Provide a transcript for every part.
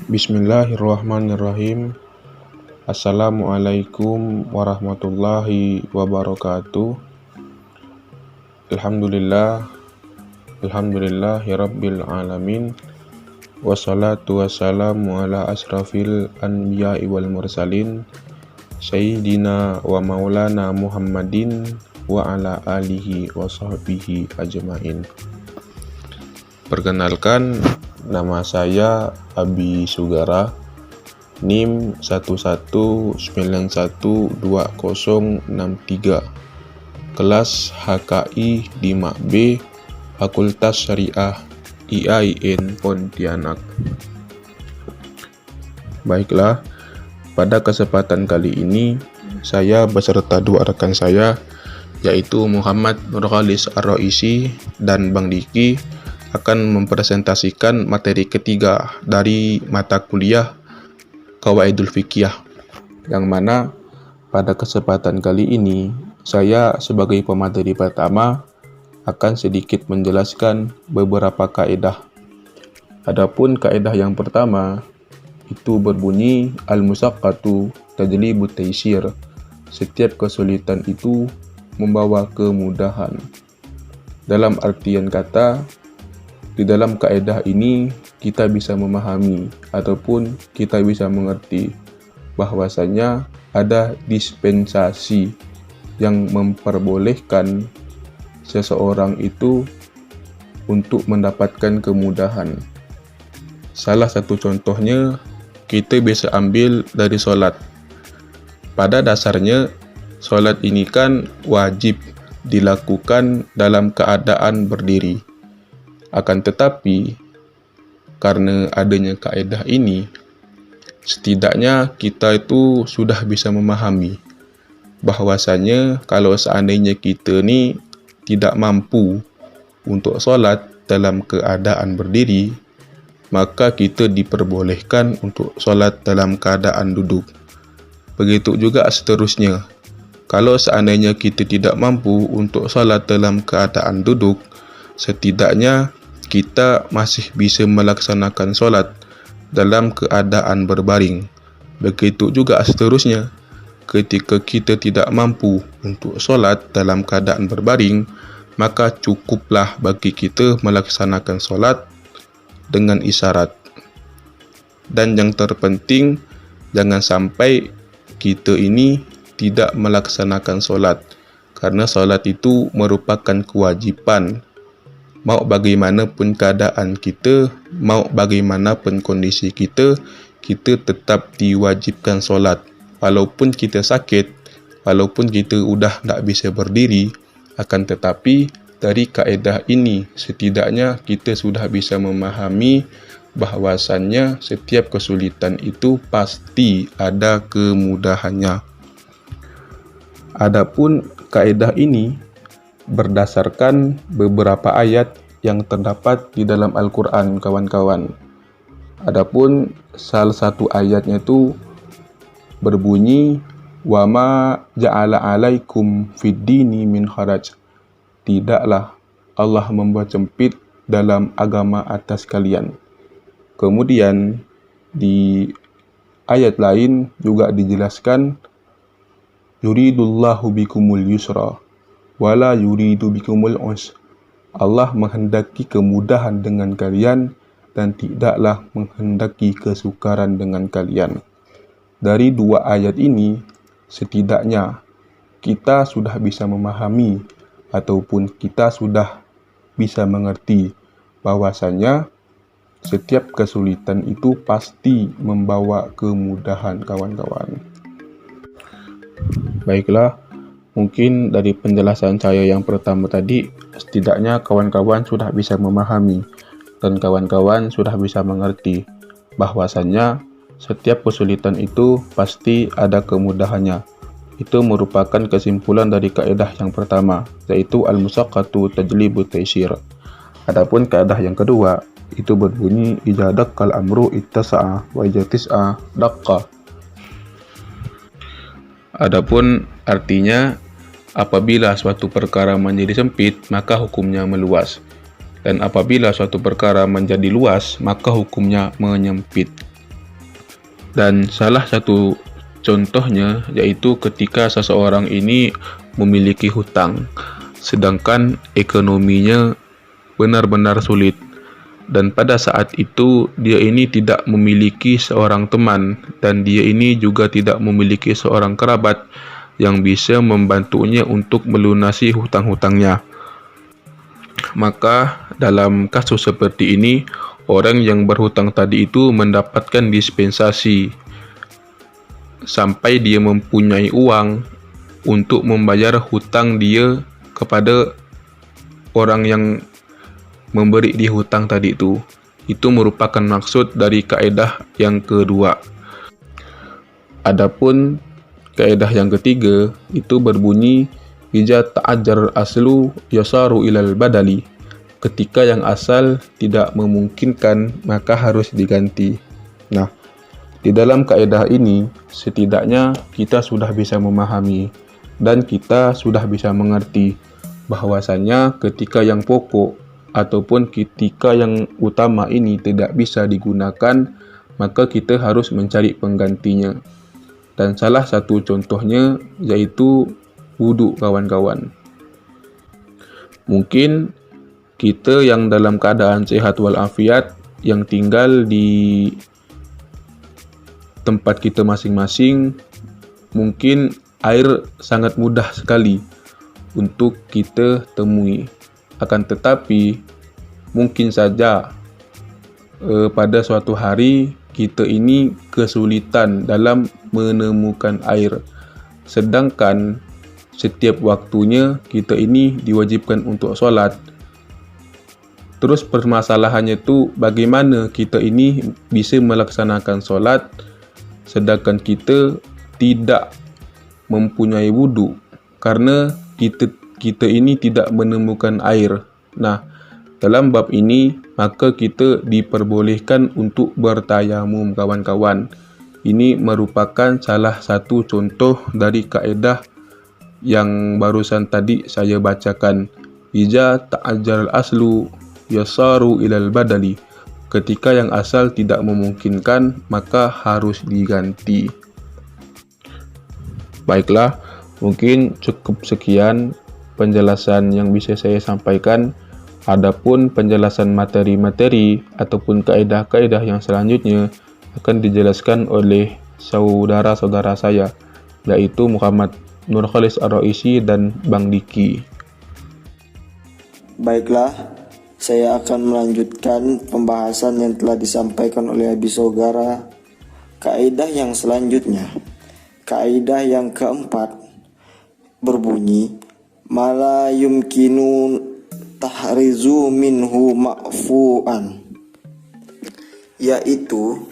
Bismillahirrahmanirrahim. Assalamualaikum warahmatullahi wabarakatuh. Alhamdulillahirabbil alamin. Wassalatu wassalamu ala asrafil anbiya'i wal mursalin Sayyidina wa maulana Muhammadin wa ala alihi wa sahbihi ajmain. Perkenalkan, nama saya Abi Sugara, NIM 11912063, kelas HKI 5B, Fakultas Syariah IAIN Pontianak. Baiklah, pada kesempatan kali ini saya beserta dua rekan saya, yaitu Muhammad Nurkhalis Ar-Raisi dan Bang Diki, akan mempresentasikan materi ketiga dari mata kuliah Qawaidul Fiqhiyah, yang mana pada kesempatan kali ini saya sebagai pemateri pertama akan sedikit menjelaskan beberapa kaidah. Adapun kaidah yang pertama itu berbunyi al-musyaqqatu tajlibu taysir. Setiap kesulitan itu membawa kemudahan. Dalam artian kata, di dalam kaidah ini kita bisa memahami ataupun kita bisa mengerti bahwasanya ada dispensasi yang memperbolehkan seseorang itu untuk mendapatkan kemudahan. Salah satu contohnya kita bisa ambil dari sholat. Pada dasarnya sholat ini kan wajib dilakukan dalam keadaan berdiri. Akan tetapi, karena adanya kaidah ini, setidaknya kita itu sudah bisa memahami bahwasanya kalau seandainya kita ni tidak mampu untuk sholat dalam keadaan berdiri, maka kita diperbolehkan untuk sholat dalam keadaan duduk. Begitu juga seterusnya. Kalau seandainya kita tidak mampu untuk sholat dalam keadaan duduk, setidaknya kita masih bisa melaksanakan sholat dalam keadaan berbaring. Begitu juga seterusnya. Ketika kita tidak mampu untuk sholat dalam keadaan berbaring, maka cukuplah bagi kita melaksanakan sholat dengan isyarat. Dan yang terpenting, jangan sampai kita ini tidak melaksanakan sholat, karena sholat itu merupakan kewajiban. Mau bagaimanapun keadaan kita, mau bagaimanapun kondisi kita, kita tetap diwajibkan sholat. Walaupun kita sakit, walaupun kita udah tak bisa berdiri, akan tetapi dari kaedah ini setidaknya kita sudah bisa memahami bahwasannya setiap kesulitan itu pasti ada kemudahannya. Adapun kaedah ini berdasarkan beberapa ayat yang terdapat di dalam Al-Quran, kawan-kawan. Adapun salah satu ayatnya itu berbunyi, wa ma ja'ala alaikum fid dini min kharaj. Tidaklah Allah membuat sempit dalam agama atas kalian. Kemudian di ayat lain juga dijelaskan, yuridullahu bikumul yusra wala yuridu bikumul usra. Allah menghendaki kemudahan dengan kalian dan tidaklah menghendaki kesukaran dengan kalian. Dari dua ayat ini, setidaknya kita sudah bisa memahami ataupun kita sudah bisa mengerti bahwasanya setiap kesulitan itu pasti membawa kemudahan, kawan-kawan. Baiklah, mungkin dari penjelasan saya yang pertama tadi, setidaknya kawan-kawan sudah bisa memahami dan kawan-kawan sudah bisa mengerti bahwasannya setiap kesulitan itu pasti ada kemudahannya. Itu merupakan kesimpulan dari kaidah yang pertama, yaitu al-musyaqqatu tajlibu taysir. Adapun kaidah yang kedua, itu berbunyi idza daqqal amru ittasa'a wa idza tis'a daqqa. Adapun artinya, apabila suatu perkara menjadi sempit, maka hukumnya meluas. Dan apabila suatu perkara menjadi luas, maka hukumnya menyempit. Dan salah satu contohnya yaitu ketika seseorang ini memiliki hutang, sedangkan ekonominya benar-benar sulit. Dan pada saat itu dia ini tidak memiliki seorang teman dan dia ini juga tidak memiliki seorang kerabat yang bisa membantunya untuk melunasi hutang-hutangnya. Maka dalam kasus seperti ini, orang yang berhutang tadi itu mendapatkan dispensasi sampai dia mempunyai uang untuk membayar hutang dia kepada orang yang memberi dia hutang tadi itu. Itu merupakan maksud dari kaedah yang kedua. Adapun kaedah yang ketiga itu berbunyi ija ta'ajjar aslu yasaru ilal badali. Ketika yang asal tidak memungkinkan maka harus diganti. Nah, di dalam kaedah ini setidaknya kita sudah bisa memahami dan kita sudah bisa mengerti bahwasanya ketika yang pokok ataupun ketika yang utama ini tidak bisa digunakan, maka kita harus mencari penggantinya. Dan salah satu contohnya yaitu wudhu, kawan-kawan. Mungkin kita yang dalam keadaan sehat walafiat, yang tinggal di tempat kita masing-masing, mungkin air sangat mudah sekali untuk kita temui. Akan tetapi mungkin saja pada suatu hari kita ini kesulitan dalam menemukan air, sedangkan setiap waktunya kita ini diwajibkan untuk sholat. Terus permasalahannya itu bagaimana kita ini bisa melaksanakan sholat sedangkan kita tidak mempunyai wudhu karena kita ini tidak menemukan air. Nah, dalam bab ini maka kita diperbolehkan untuk bertayamum, kawan-kawan. Ini merupakan salah satu contoh dari kaedah yang barusan tadi saya bacakan. Ija ta'ajjal aslu yasaru ilal badali. Ketika yang asal tidak memungkinkan maka harus diganti. Baiklah, mungkin cukup sekian penjelasan yang bisa saya sampaikan. Adapun penjelasan materi-materi ataupun kaedah-kaedah yang selanjutnya akan dijelaskan oleh saudara-saudara saya, yaitu Muhammad Nurkhalis Ar-Raisi dan Bang Diki. Baiklah, saya akan melanjutkan pembahasan yang telah disampaikan oleh Abi Saudara. Kaedah yang selanjutnya, kaedah yang keempat, berbunyi mala yumkinu tahrizu minhu ma'fu'an, yaitu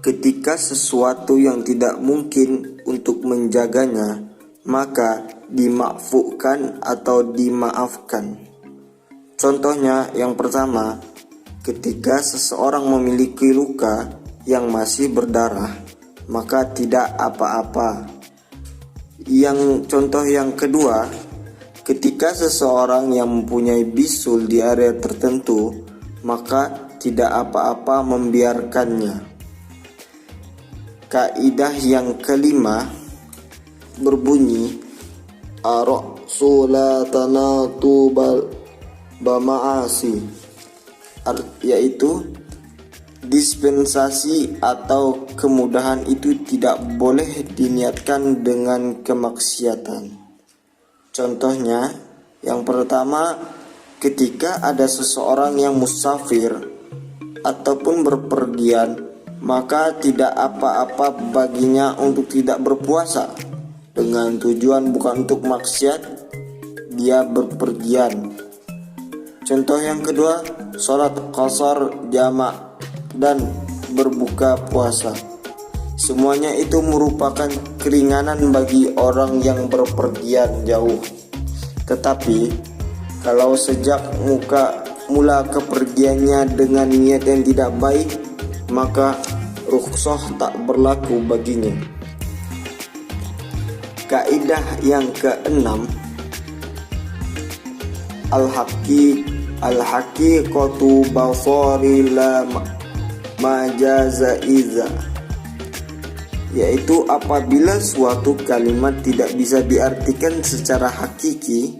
ketika sesuatu yang tidak mungkin untuk menjaganya maka dimakfukan atau dimaafkan. Contohnya yang pertama, ketika seseorang memiliki luka yang masih berdarah maka tidak apa-apa. Yang contoh yang kedua, ketika seseorang yang mempunyai bisul di area tertentu maka tidak apa-apa membiarkannya. Kaidah yang kelima berbunyi ar-ra'su la tanatu bama'asi, yaitu dispensasi atau kemudahan itu tidak boleh diniatkan dengan kemaksiatan. Contohnya, yang pertama, ketika ada seseorang yang musafir ataupun berpergian, maka tidak apa-apa baginya untuk tidak berpuasa dengan tujuan bukan untuk maksiat, dia berpergian. Contoh yang kedua, sholat qasar jamak dan berbuka puasa. Semuanya itu merupakan keringanan bagi orang yang berpergian jauh. Tetapi kalau sejak mula kepergiannya dengan niat yang tidak baik, maka rukhsah tak berlaku baginya. Kaidah yang keenam, al-haqiqatu basari la majazaiza, yaitu apabila suatu kalimat tidak bisa diartikan secara hakiki,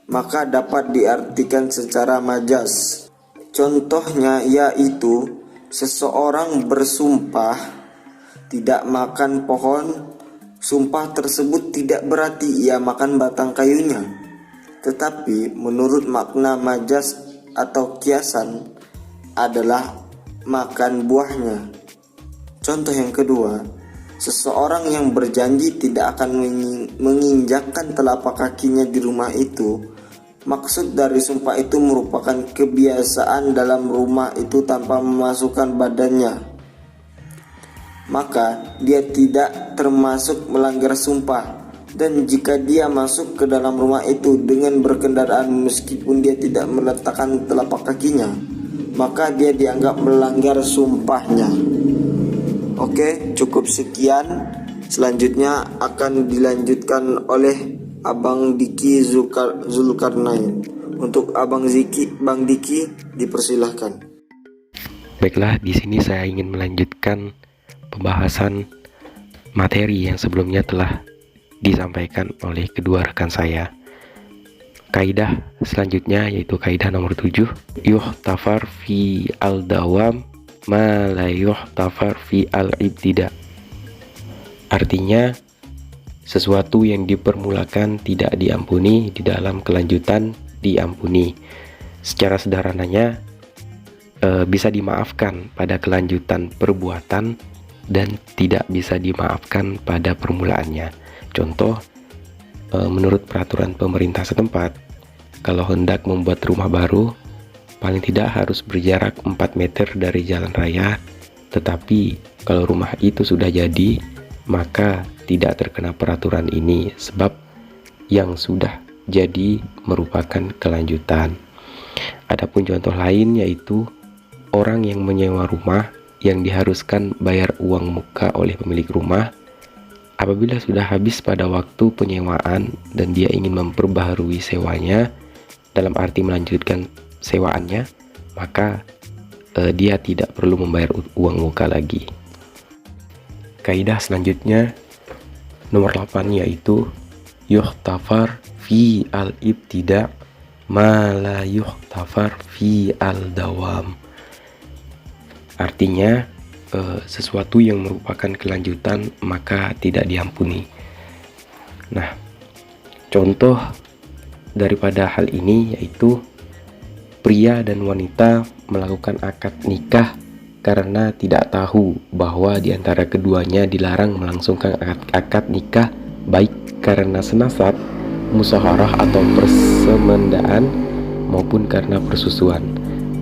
maka dapat diartikan secara majaz. Contohnya yaitu seseorang bersumpah tidak makan pohon. Sumpah tersebut tidak berarti ia makan batang kayunya, tetapi menurut makna majaz atau kiasan adalah makan buahnya. Contoh yang kedua, seseorang yang berjanji tidak akan menginjakkan telapak kakinya di rumah itu. Maksud dari sumpah itu merupakan kebiasaan dalam rumah itu tanpa memasukkan badannya, maka dia tidak termasuk melanggar sumpah. Dan jika dia masuk ke dalam rumah itu dengan berkendaraan meskipun dia tidak meletakkan telapak kakinya, maka dia dianggap melanggar sumpahnya. Oke, cukup sekian. Selanjutnya akan dilanjutkan oleh Abang Diki Zulkarnain. Untuk Bang Diki dipersilahkan. Baiklah, di sini saya ingin melanjutkan pembahasan materi yang sebelumnya telah disampaikan oleh kedua rekan saya. Kaidah selanjutnya yaitu kaidah nomor 7, yuhtafar fi al-dawam ma la yuhtafar fi al-ibtida. Artinya, sesuatu yang dipermulakan tidak diampuni, di dalam kelanjutan diampuni. Secara sederhananya, bisa dimaafkan pada kelanjutan perbuatan dan tidak bisa dimaafkan pada permulaannya. Contoh, menurut peraturan pemerintah setempat, kalau hendak membuat rumah baru, paling tidak harus berjarak 4 meter dari jalan raya. Tetapi kalau rumah itu sudah jadi, maka tidak terkena peraturan ini, sebab yang sudah jadi merupakan kelanjutan. Adapun contoh lain yaitu orang yang menyewa rumah yang diharuskan bayar uang muka oleh pemilik rumah. Apabila sudah habis pada waktu penyewaan dan dia ingin memperbaharui sewanya, dalam arti melanjutkan sewaannya, maka dia tidak perlu membayar uang muka lagi. Kaidah selanjutnya nomor 8 yaitu yuhtafar fi al-ibtida ma la yuhtafar fi al-dawam. Artinya, sesuatu yang merupakan kelanjutan maka tidak diampuni. Nah, contoh daripada hal ini yaitu pria dan wanita melakukan akad nikah karena tidak tahu bahwa di antara keduanya dilarang melangsungkan akad nikah, baik karena senasab, musyawarah atau persemendaan, maupun karena persusuan.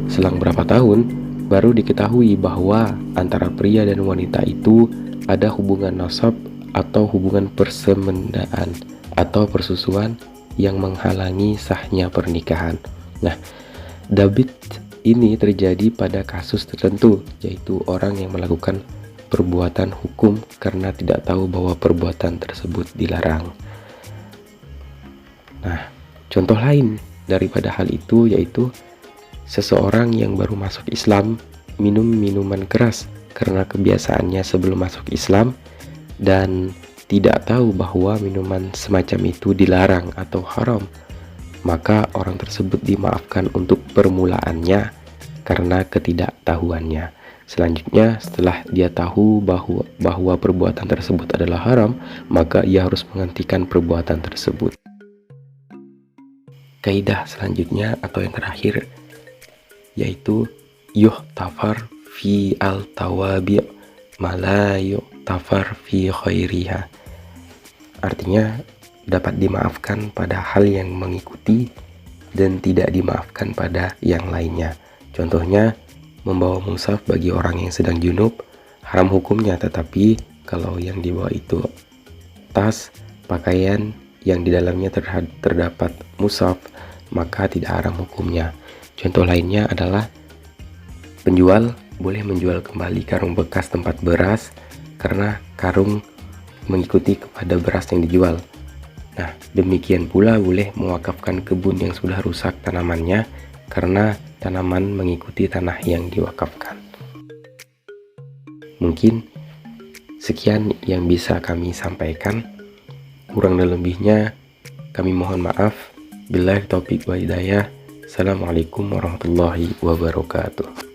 Selang berapa tahun baru diketahui bahwa antara pria dan wanita itu ada hubungan nasab atau hubungan persemendaan atau persusuan yang menghalangi sahnya pernikahan. Nah, dabit ini terjadi pada kasus tertentu, yaitu orang yang melakukan perbuatan hukum karena tidak tahu bahwa perbuatan tersebut dilarang. Nah, contoh lain daripada hal itu yaitu seseorang yang baru masuk Islam minum minuman keras karena kebiasaannya sebelum masuk Islam dan tidak tahu bahwa minuman semacam itu dilarang atau haram, maka orang tersebut dimaafkan untuk permulaannya karena ketidaktahuannya. Selanjutnya, setelah dia tahu bahwa perbuatan tersebut adalah haram, maka ia harus menghentikan perbuatan tersebut. Kaidah selanjutnya atau yang terakhir yaitu yuhtafar fi al-tawabi' ma la yuhtafar fi khairiha. Artinya, dapat dimaafkan pada hal yang mengikuti dan tidak dimaafkan pada yang lainnya. Contohnya, membawa mushaf bagi orang yang sedang junub haram hukumnya, tetapi kalau yang dibawa itu tas, pakaian yang di dalamnya terdapat mushaf, maka tidak haram hukumnya. Contoh lainnya adalah penjual boleh menjual kembali karung bekas tempat beras karena karung mengikuti kepada beras yang dijual. Nah, demikian pula boleh mewakafkan kebun yang sudah rusak tanamannya karena tanaman mengikuti tanah yang diwakafkan. Mungkin sekian yang bisa kami sampaikan. Kurang dan lebihnya kami mohon maaf. Billahi taufiq wa hidayah. Assalamualaikum warahmatullahi wabarakatuh.